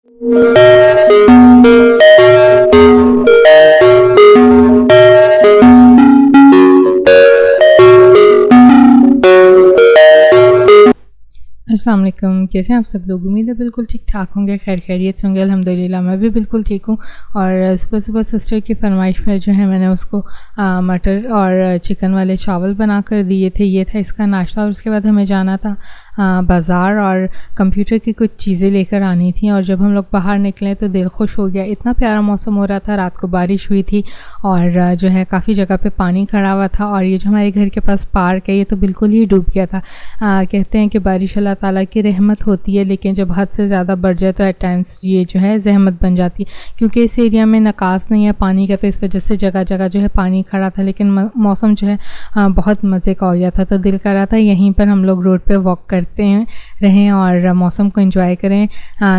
अस्सलाम वालेकुम। कैसे हैं आप सब लोग? उम्मीद है बिल्कुल ठीक ठाक होंगे, खैर खैरियत से होंगे। अल्हम्दुलिल्लाह मैं भी बिल्कुल ठीक हूँ। और सुबह सुबह सिस्टर की फरमाइश पर जो है मैंने उसको मटर और चिकन वाले चावल बना कर दिए थे। ये था इसका नाश्ता। और उसके बाद हमें जाना था बाज़ार और कंप्यूटर की कुछ चीज़ें लेकर आनी थी। और जब हम लोग बाहर निकले तो दिल खुश हो गया। इतना प्यारा मौसम हो रहा था, रात को बारिश हुई थी और जो है काफ़ी जगह पे पानी खड़ा हुआ था। और ये जो हमारे घर के पास पार्क है ये तो बिल्कुल ही डूब गया था। कहते हैं कि बारिश अल्लाह ताला की रहमत होती है, लेकिन जब हद से ज़्यादा बढ़ जाए तो एट टाइम्स ये जो है ज़हमत बन जाती है। क्योंकि इस एरिया में निकास नहीं है पानी का, तो इस वजह से जगह जगह जो है पानी खड़ा था। लेकिन मौसम जो है बहुत मज़े का हो गया था, तो दिल कर रहा था यहीं पर हम लोग रोड पे वॉक करते हैं रहें और मौसम को एंजॉय करें।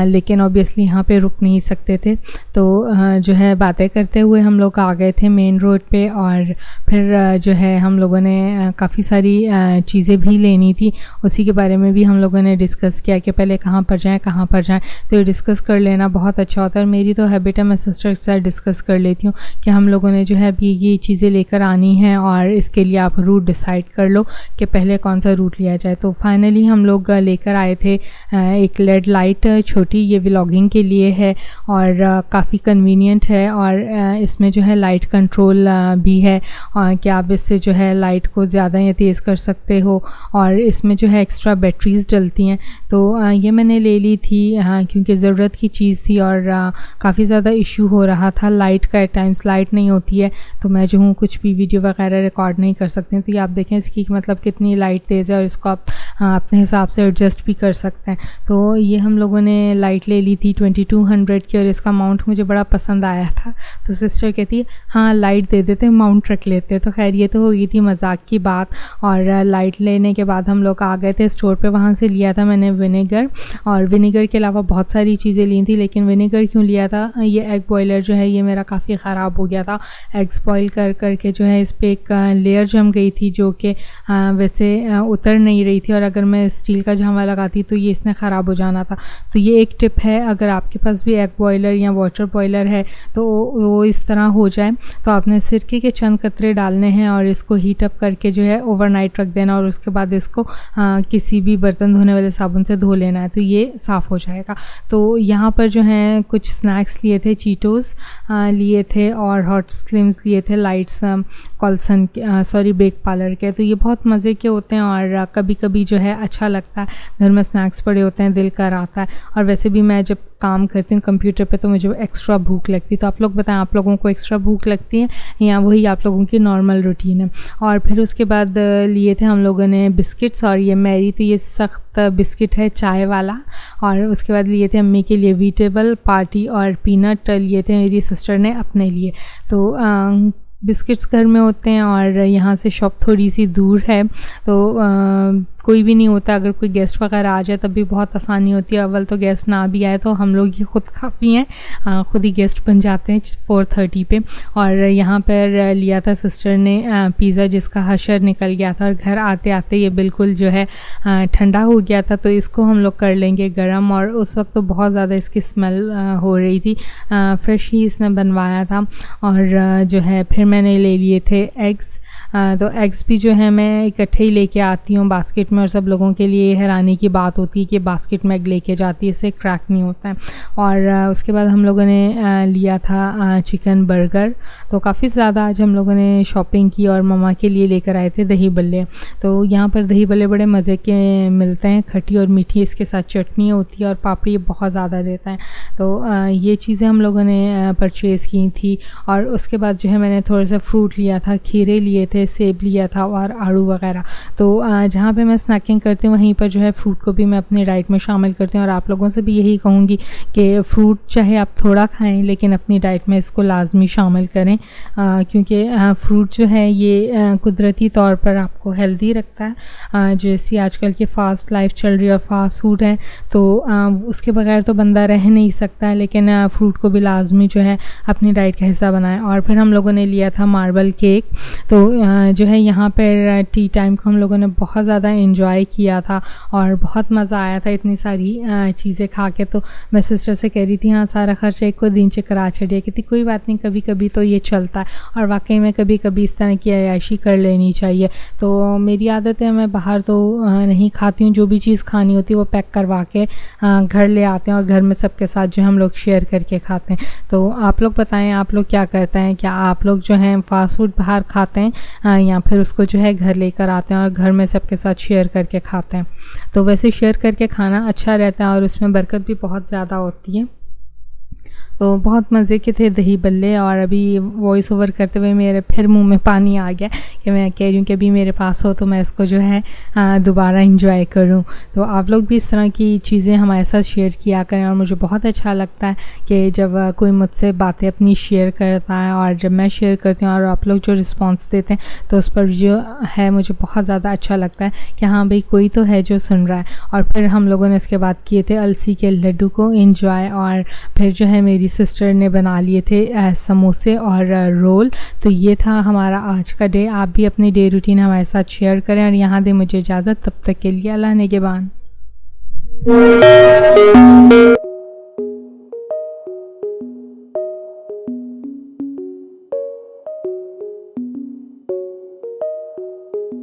लेकिन ऑब्वियसली यहाँ पे रुक नहीं सकते थे, तो जो है बातें करते हुए हम लोग आ गए थे मेन रोड पे। और फिर जो है हम लोगों ने काफ़ी सारी चीज़ें भी लेनी थी, उसी के बारे में भी हम लोगों ने डिस्कस किया कि पहले कहाँ पर जाएं। तो ये डिस्कस कर लेना बहुत अच्छा होता है। और मेरी तो हैबिट है, मैं सिस्टर के साथ डिस्कस कर लेती हूँ कि हम लोगों ने जो है अभी ये चीज़ें लेकर आनी हैं और इसके लिए आप रूट डिसाइड कर लो कि पहले कौन सा रूट लिया जाए। तो फाइनली हम लोग लेकर आए थे एक लेड लाइट छोटी, ये व्लॉगिंग के लिए है और काफ़ी कन्वीनियंट है। और इसमें जो है लाइट कंट्रोल भी है कि आप इससे जो है लाइट को ज़्यादा या तेज़ कर सकते हो। और इसमें जो है एक्स्ट्रा बैटरीज डलती हैं। तो ये मैंने ले ली थी क्योंकि ज़रूरत की चीज़ थी और काफ़ी ज़्यादा इशू हो रहा था लाइट का। एट टाइम्स लाइट नहीं होती है तो मैं जो हूँ कुछ भी वीडियो वगैरह रिकॉर्ड नहीं कर सकती हूँ। तो ये आप देखें इसकी मतलब कितनी लाइट तेज़ है और इसको आप अपने हिसाब से एडजस्ट भी कर सकते हैं। तो ये हम लोगों ने लाइट ले ली थी 2200 की और इसका माउंट मुझे बड़ा पसंद आया था। तो सिस्टर कहती है हाँ लाइट दे देते, माउंट रख लेते। तो खैर ये तो हो गई थी मजाक की बात। और लाइट लेने के बाद हम लोग आ गए थे स्टोर पे। वहाँ से लिया था मैंने विनेगर, और विनेगर के अलावा बहुत सारी चीज़ें ली थी। लेकिन विनेगर क्यों लिया था, ये एग बॉयलर जो है ये मेरा काफ़ी ख़राब हो गया था। एग्स बॉयल कर करके जो है इस पर एक लेयर जम गई थी जो कि वैसे उतर नहीं रही थी। और अगर मैं स्टील का झामा लगाती तो ये इसने ख़राब हो जाना था। तो ये एक टिप है, अगर आपके पास भी एग बॉयलर या वाटर बॉयलर है तो वो इस तरह हो जाए तो आपने सिरके के चंद कतरे डालने हैं और इसको हीट अप करके जो है ओवरनाइट रख देना। और उसके बाद इसको किसी भी बर्तन धोने वाले साबुन से धो लेना है तो ये साफ़ हो जाएगा। तो यहाँ पर जो है कुछ स्नैक्स लिए थे, चीटोस लिए थे और हॉट स्लिम्स लिए थे, लाइट्स कॉल्सन बेक पार्लर के। तो ये बहुत मज़े के होते हैं और कभी कभी जो है अच्छा लगता है, घर में स्नैक्स पड़े होते हैं, दिल कर आता है। और वैसे भी मैं जब काम करती हूँ कंप्यूटर पे तो मुझे एक्स्ट्रा भूख लगती है। तो आप लोग बताएं, आप लोगों को एक्स्ट्रा भूख लगती है या वही आप लोगों की नॉर्मल रूटीन है? और फिर उसके बाद लिए थे हम लोगों ने बिस्किट्स, और ये मैरी तो ये सख्त बिस्किट है चाय वाला। और उसके बाद लिए थे अम्मी के लिए वीटेबल पार्टी और पीनट लिए थे मेरी सिस्टर ने अपने लिए। तो बिस्किट्स घर में होते हैं और यहाँ से शॉप थोड़ी सी दूर है तो कोई भी नहीं होता। अगर कोई गेस्ट वगैरह आ जाए तब भी बहुत आसानी होती है। अव्वल तो गेस्ट ना भी आए तो हम लोग ही खुद काफ़ी हैं, खुद ही गेस्ट बन जाते हैं 4:30 पे। और यहाँ पर लिया था सिस्टर ने पिज़्ज़ा जिसका हशर निकल गया था और घर आते आते ये बिल्कुल जो है ठंडा हो गया था। तो इसको हम लोग कर लेंगे गर्म। और उस वक्त तो बहुत ज़्यादा इसकी स्मेल हो रही थी, फ्रेश ही इसने बनवाया था। और जो है फिर मैंने ले लिए थे एग्स। तो एग्स भी जो है मैं इकट्ठे ही लेके आती हूँ बास्केट में। और सब लोगों के लिए हैरानी की बात होती है कि बास्केट में एग लेके जाती है, इससे क्रैक नहीं होता है। और उसके बाद हम लोगों ने लिया था चिकन बर्गर। तो काफ़ी ज़्यादा आज हम लोगों ने शॉपिंग की और मम्मा के लिए लेकर आए थे दही बल्ले। तो यहाँ पर दही बल्ले बड़े मज़े के मिलते हैं, खट्टी और मीठी, इसके साथ चटनी होती है और पापड़ी बहुत ज़्यादा देता है। तो ये चीज़ें हम लोगों ने परचेज़ की थी। और उसके बाद जो है मैंने थोड़ा सा फ्रूट लिया था, खीरे लिए थे, सेब लिया था और आड़ू वगैरह। तो जहाँ पे मैं स्नैकिंग करती हूँ वहीं पर जो है फ्रूट को भी मैं अपनी डाइट में शामिल करती हूँ। और आप लोगों से भी यही कहूँगी कि फ्रूट चाहे आप थोड़ा खाएं लेकिन अपनी डाइट में इसको लाजमी शामिल करें, क्योंकि फ्रूट जो है ये कुदरती तौर पर आपको हेल्दी रखता है। जैसी आजकल की फ़ास्ट लाइफ चल रही है और फास्ट फूड है तो उसके बगैर तो बंदा रह नहीं सकता है, लेकिन फ्रूट को भी लाजमी जो है अपनी डाइट का हिस्सा बनाएं। और फिर हम लोगों ने लिया था मार्बल केक। तो जो है यहाँ पर टी टाइम को हम लोगों ने बहुत ज़्यादा एंजॉय किया था और बहुत मज़ा आया था इतनी सारी चीज़ें खा के। तो मैं सिस्टर से कह रही थी हाँ सारा खर्च एक को दिन चकरा छड़िए, कहती कोई बात नहीं, कभी कभी तो ये चलता है और वाकई में कभी कभी इस तरह की अय्याशी कर लेनी चाहिए। तो मेरी आदत है मैं बाहर तो नहीं खाती हूँ, जो भी चीज़ खानी होती है वो पैक करवा के घर ले आते हैं और घर में सबके साथ जो हम लोग शेयर करके खाते हैं। तो आप लोग बताएं आप लोग क्या करते हैं, क्या आप लोग जो है फास्ट फूड बाहर खाते हैं या फिर उसको जो है घर लेकर आते हैं और घर में सबके साथ शेयर करके खाते हैं। तो वैसे शेयर करके खाना अच्छा रहता है और उसमें बरकत भी बहुत ज़्यादा होती है। तो बहुत मज़े के थे दही बल्ले। और अभी वॉइस ओवर करते हुए मेरे फिर मुंह में पानी आ गया कि मैं कह रही हूँ कि अभी मेरे पास हो तो मैं इसको जो है दोबारा इंजॉय करूँ। तो आप लोग भी इस तरह की चीज़ें हमारे साथ शेयर किया करें और मुझे बहुत अच्छा लगता है कि जब कोई मुझसे बातें अपनी शेयर करता है और जब मैं शेयर करती हूँ और आप लोग जो रिस्पॉन्स देते हैं तो उस पर जो है मुझे बहुत ज़्यादा अच्छा लगता है कि हाँ भाई कोई तो है जो सुन रहा है। और फिर हम लोगों ने इसके बाद किए थे अलसी के लड्डू को इंजॉय और फिर जो है मेरी सिस्टर ने बना लिए थे समोसे और रोल। तो ये था हमारा आज का डे। आप भी अपनी डे रूटीन हमारे साथ शेयर करें और यहाँ दें मुझे इजाज़त, तब तक के लिए अल्लाह निगहबान।